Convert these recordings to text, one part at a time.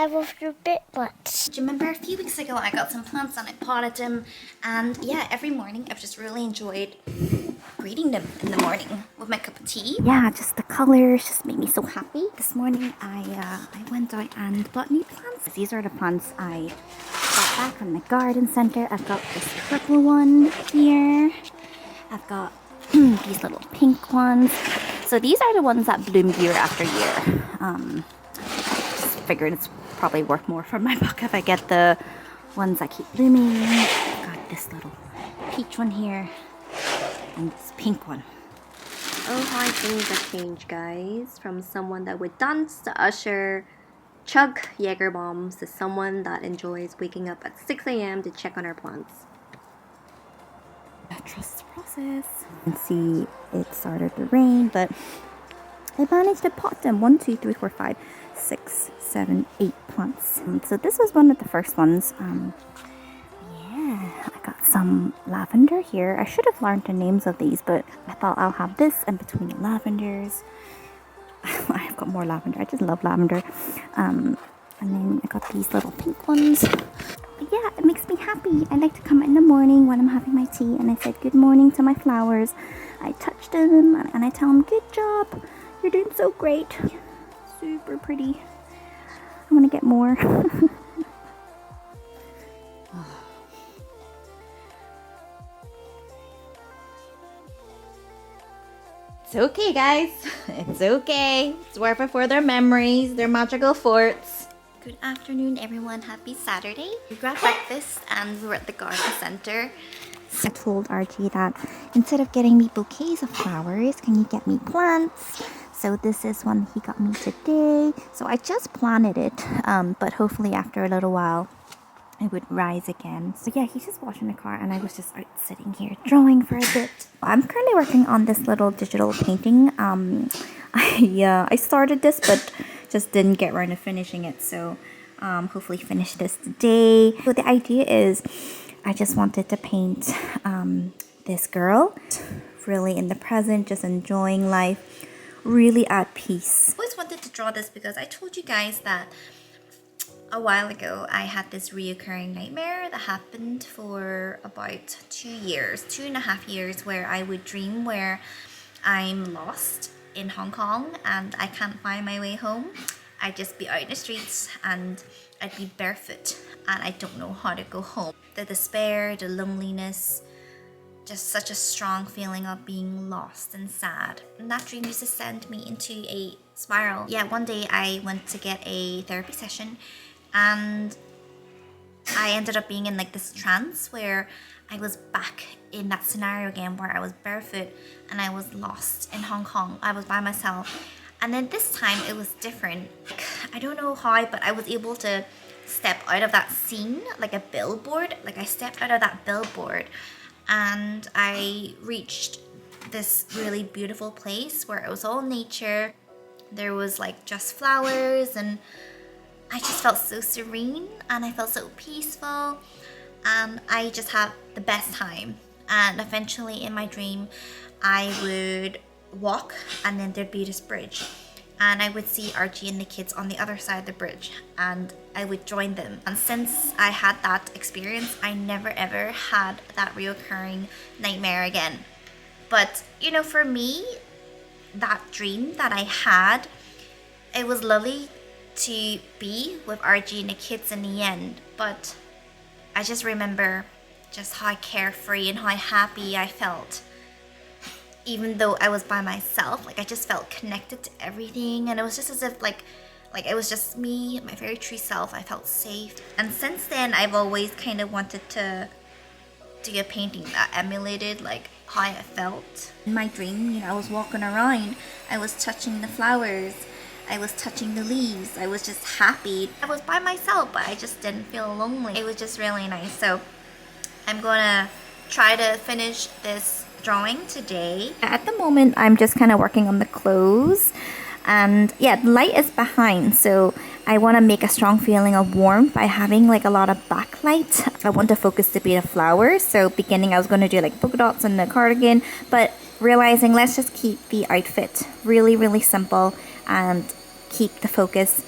have a few bit plants. Do you remember a few weeks ago I got some plants and I potted them, and yeah, every morning I've just really enjoyed greeting them in the morning with my cup of tea. Yeah, just the colors just made me so happy. This morning I went out and bought new plants. These are the plants I got back from the garden center. I've got this purple one here. I've got these little pink ones. So these are the ones that bloom year after year. Just figured it's probably worth more for my buck if I get the ones that keep blooming. I've got this little peach one here and this pink one. Oh, how things have changed, guys. From someone that would dance to Usher, chug Jaeger bombs, to someone that enjoys waking up at 6 a.m. to check on our plants. Trust the process. You can see it started to rain, but I managed to pot them 1, 2, 3, 4, 5, 6, 7, 8 plants. So this was one of the first ones. Yeah, I got some lavender here. I should have learned the names of these, but I thought I'll have this in between the lavenders. I've got more lavender. I just love lavender. And then I got these little pink ones. But yeah, it makes me happy. I like to come in the morning when I'm having my tea and I said good morning to my flowers. I touch them and I tell them, good job. You're doing so great. Super pretty. I want to get more. It's okay, guys. It's okay. It's worth it for their memories, their magical forts. Good afternoon, everyone. Happy Saturday. We grabbed breakfast and we were at the garden center. So I told RG that instead of getting me bouquets of flowers, can you get me plants? So this is one he got me today. So I just planted it, but hopefully after a little while, it would rise again. So yeah, he's just washing the car and I was just out sitting here drawing for a bit. I'm currently working on this little digital painting. I started this but just didn't get around to finishing it. So hopefully finish this today. So the idea is I just wanted to paint this girl really in the present, just enjoying life, really at peace. I always wanted to draw this because I told you guys that a while ago, I had this reoccurring nightmare that happened for about 2.5 years, where I would dream where I'm lost in Hong Kong and I can't find my way home. I'd just be out in the streets and I'd be barefoot and I don't know how to go home. The despair, the loneliness, just such a strong feeling of being lost and sad. And that dream used to send me into a spiral. Yeah, one day I went to get a therapy session and I ended up being in like this trance where I was back in that scenario again where I was barefoot and I was lost in Hong Kong. I was by myself. And then this time it was different. I don't know how, but I was able to step out of that scene like a billboard. Like I stepped out of that billboard and I reached this really beautiful place where it was all nature. There was like just flowers and I just felt so serene and I felt so peaceful and I just had the best time. And eventually in my dream I would walk and then there'd be this bridge and I would see Archie and the kids on the other side of the bridge and I would join them. And since I had that experience, I never ever had that reoccurring nightmare again. But you know, for me, that dream that I had, it was lovely to be with RG and the kids in the end, but I just remember just how carefree and how happy I felt. Even though I was by myself, like I just felt connected to everything and it was just as if like it was just me, my very true self. I felt safe. And since then, I've always kind of wanted to do a painting that emulated like how I felt. In my dream, you know, I was walking around, I was touching the flowers, I was touching the leaves. I was just happy. I was by myself, but I just didn't feel lonely. It was just really nice. So I'm gonna try to finish this drawing today. At the moment, I'm just kind of working on the clothes. And yeah, the light is behind. So I want to make a strong feeling of warmth by having like a lot of backlight. I want to focus to be the flowers. So beginning, I was going to do like polka dots and the cardigan. But realizing let's just keep the outfit really, really simple and keep the focus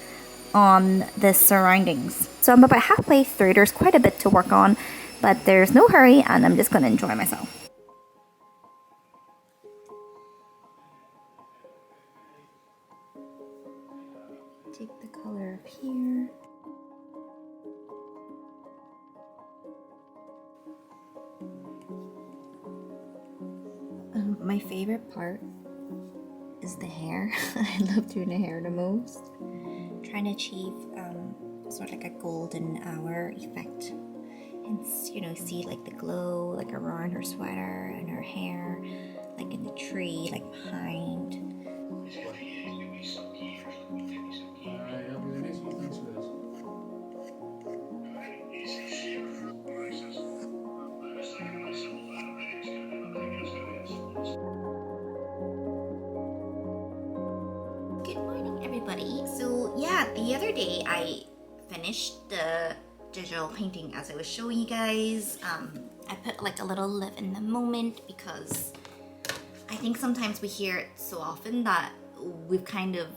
on the surroundings. So I'm about halfway through. There's quite a bit to work on, but there's no hurry and I'm just going to enjoy myself. Take the color up here. My favorite part is the hair. I love doing the hair the most. Trying to achieve sort of like a golden hour effect. And you know, see like the glow like around her sweater and her hair, like in the tree, like behind. Good morning, everybody. So yeah, the other day I finished the digital painting as I was showing you guys. I put like a little live in the moment because I think sometimes we hear it so often that we've kind of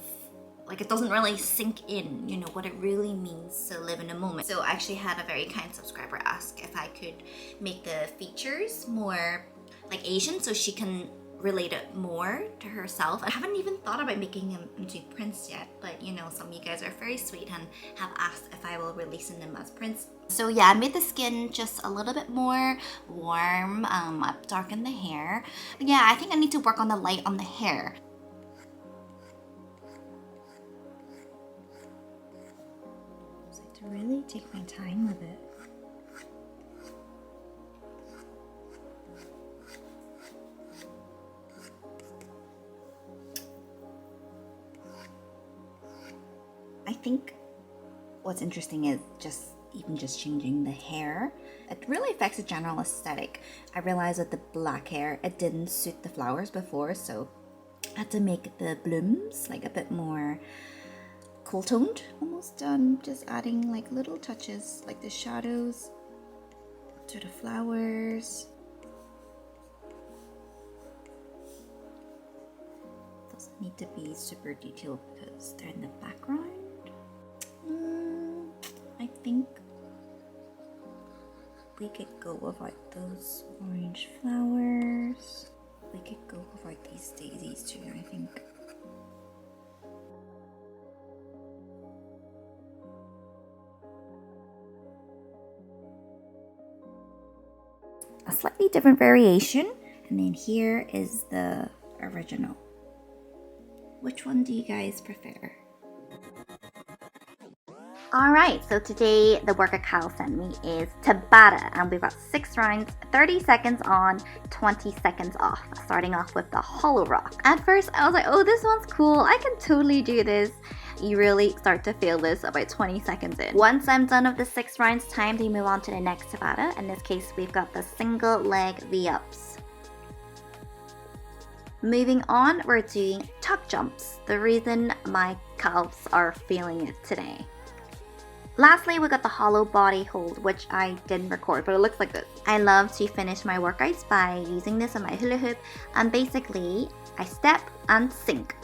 like it doesn't really sink in, you know, what it really means to live in a moment. So I actually had a very kind subscriber ask if I could make the features more like Asian so she can relate it more to herself. I haven't even thought about making them into prints yet, but you know, some of you guys are very sweet and have asked if I will release them as prints. So yeah, I made the skin just a little bit more warm. I've darkened the hair. Yeah, I think I need to work on the light on the hair. So to really take my time with it. I think what's interesting is just changing the hair. It really affects the general aesthetic. I realized that the black hair, it didn't suit the flowers before, so I had to make the blooms like a bit more cool toned, almost just adding like little touches like the shadows to the flowers. Doesn't need to be super detailed because they're in the background. I think we could go without those orange flowers. We could go without these daisies too, I think. A slightly different variation. And then here is the original. Which one do you guys prefer? Alright, so today the workout Kyle sent me is Tabata, and we've got 6 rounds, 30 seconds on, 20 seconds off, starting off with the hollow rock. At first I was like, oh, this one's cool, I can totally do this. You really start to feel this about 20 seconds in. Once I'm done with the 6 rounds, time to move on to the next Tabata. In this case, we've got the single leg V-ups. Moving on, we're doing tuck jumps, the reason my calves are feeling it today. Lastly, we got the hollow body hold, which I didn't record, but it looks like this. I love to finish my workouts by using this on my hula hoop, and basically I step and sink,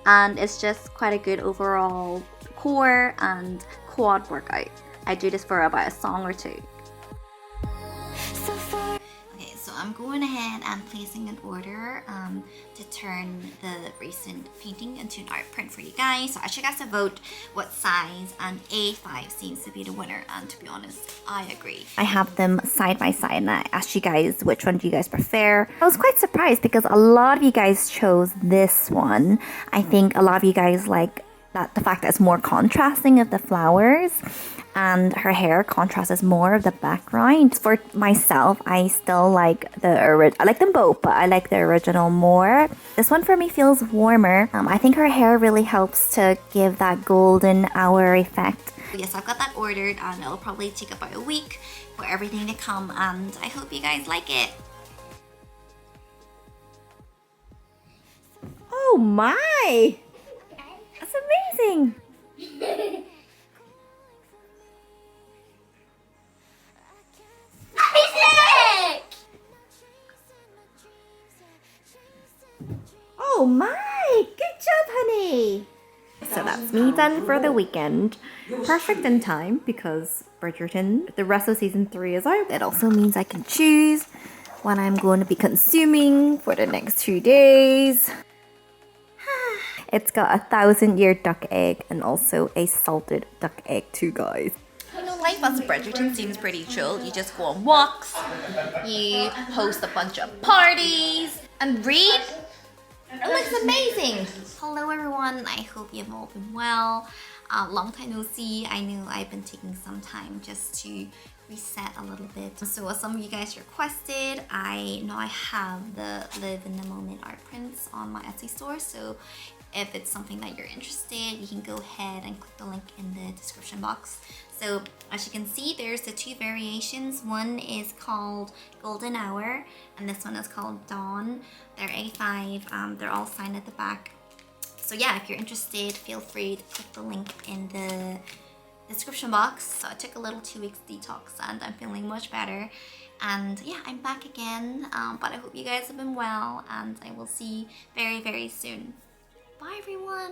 and it's just quite a good overall core and quad workout. I do this for about a song or two. Okay, so I'm going ahead and placing an order to turn the recent painting into an art print for you guys. So I asked you guys to vote what size, and A5 seems to be the winner, and to be honest, I agree. I have them side by side and I asked you guys which one do you guys prefer. I was quite surprised because a lot of you guys chose this one. I think a lot of you guys like that the fact that it's more contrasting of the flowers, and her hair contrasts more of the background. For myself, I still like I like them both, but I like the original more. This one for me feels warmer. I think her hair really helps to give that golden hour effect. Yes, I've got that ordered, and it'll probably take about a week for everything to come, and I hope you guys like it. Oh my! That's amazing! Oh my! Good job, honey! So that's me done for the weekend. Perfect in time because Bridgerton, the rest of season 3 is out. It also means I can choose what I'm going to be consuming for the next 2 days. It's got a 1,000-year duck egg and also a salted duck egg too, guys. You know, life as a Bridgerton seems pretty chill. You just go on walks, you host a bunch of parties, and read. It looks amazing. Hello everyone, I hope you've all been well. Long time no see. I know I've been taking some time just to reset a little bit. So as some of you guys requested, I know I have the Live in the Moment art prints on my Etsy store. So if it's something that you're interested, you can go ahead and click the link in the description box. So as you can see, there's the 2 variations. One is called Golden Hour and this one is called Dawn. They're A5, they're all signed at the back. So yeah, if you're interested, feel free to click the link in the description box. So I took a little 2 weeks detox and I'm feeling much better. And yeah, I'm back again, but I hope you guys have been well and I will see you very, very soon. Bye everyone!